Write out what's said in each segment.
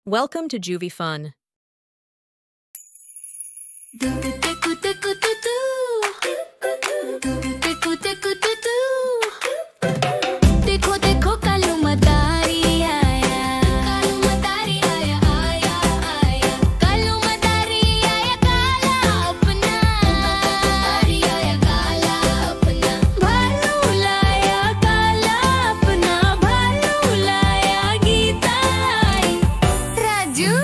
Welcome to Juvie Fun. देखो देखो कालू मदारी आया, कालू मदारी आया आया आया, कालू मदारी आया काला अपना, मदारी आया काला अपना, भालू लाया काला अपना, भालू लाया गीता आई, राजू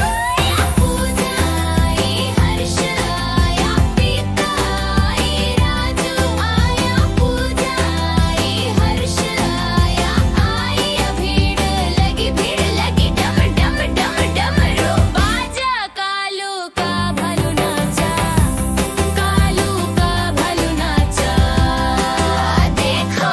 आया, पूजा आई, हर्ष आया, पीता आई, राजू आया, पूजा आई, हर्ष आया, आई भीड़ लगी डम डम डम डमरू बाजा, कालू का भालू नाचा, कालू का भालू नाचा। देखो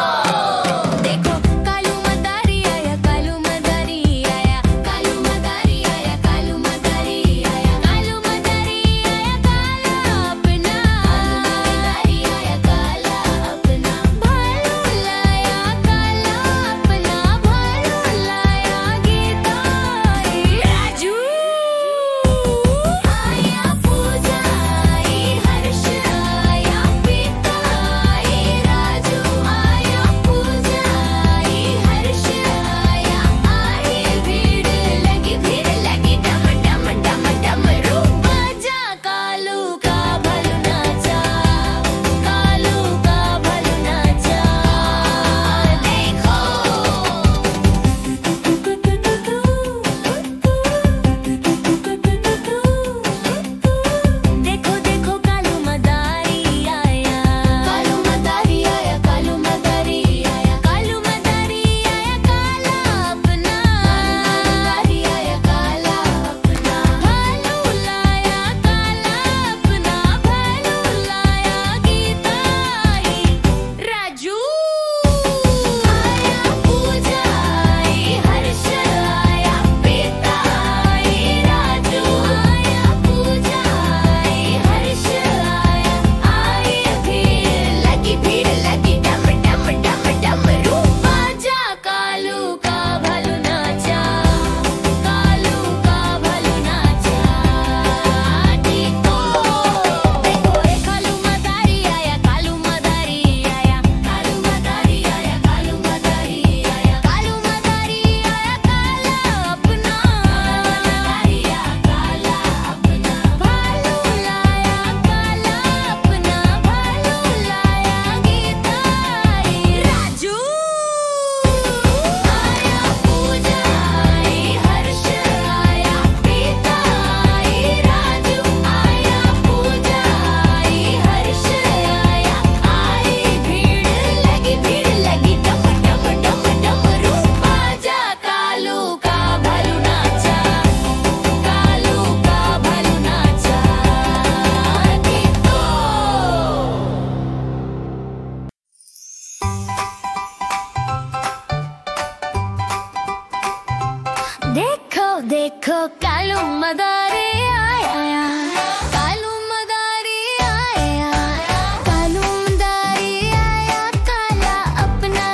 देखो कालू मदारी आया, कालू मदारी आया, कालू मदारी आया, कालू मदारी आया, कालू मदारी आया काला अपना, मदारी आया काला अपना, भालू लाया काला अपना, भालू लाया गीता आई, राजू आया, पूजा आई, हर्ष आया, पीता आई, राजू आया, पूजा आई, हर्ष आया, आई भीड़ लगी डम डम डम डमरू बाजा, कालू का भालू नाचा, कालू का भालू नाचा। देखो देखो कालू मदारी आया, कालू मदारी आया, कालू मदारी आया, कालू मदारी आया काला अपना, मदारी आया काला अपना, भालू लाया काला अपना, भालू लाया गीता आई, राजू आया, पूजा आई, हर्ष आया, पीता आई, राजू आया, पूजा आई, हर्ष आया, आई भीड़ लगी डम डम डम डमरू बाजा, कालू का भालू नाचा, कालू का भालू नाचा। देखो देखो कालू मदारी आया, कालू मदारी आया, कालू मदारी आया, कालू मदारी आया, कालू मदारी आया काला अपना, मदारी आया काला अपना, भालू लाया काला अपना, भालू लाया गीता आई, राजू आया, पूजा आई, हर्ष आया, पीता आई, राजू आया, पूजा आई, हर्ष आया, आई भीड़ लगी डम डम डम डमरू बाजा, कालू का भालू नाचा, कालू का भालू नाचा। देखो देखो कालू मदारी आया, कालू मदारी आया, कालू मदारी आया काला अपना,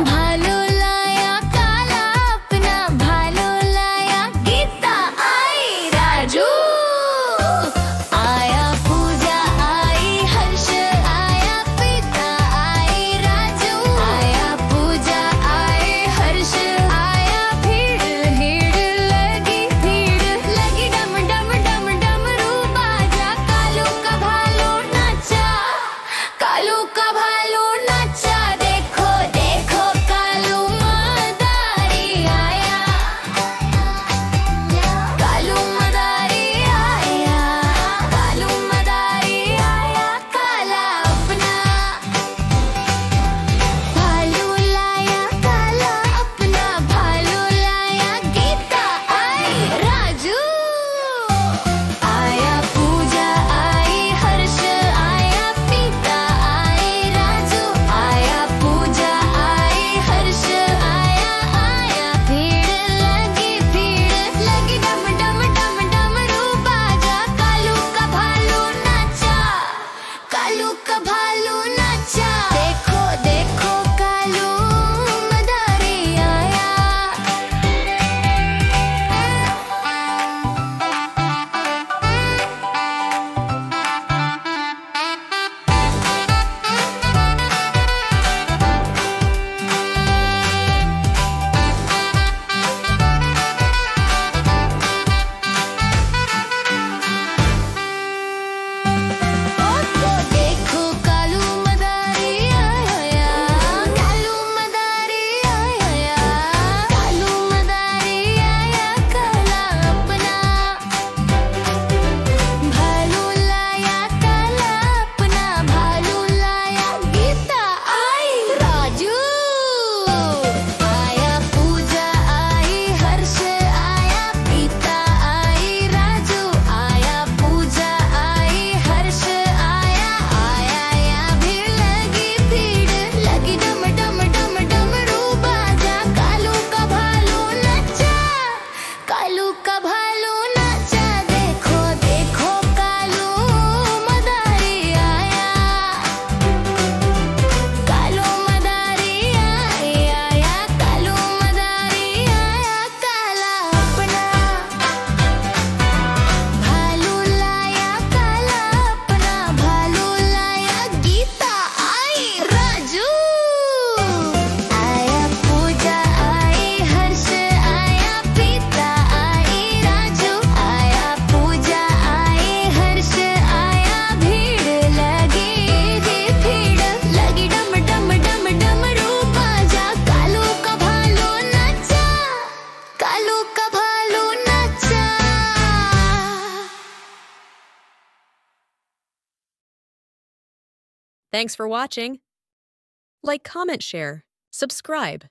भालू लाया काला अपना, भालू लाया गीता आई, राजू आया, पूजा आई, हर्ष आया, पीता आई, राजू आया, पूजा आई, हर्ष आया, भीड़ लगी Thanks for watching. Like, comment, share, subscribe.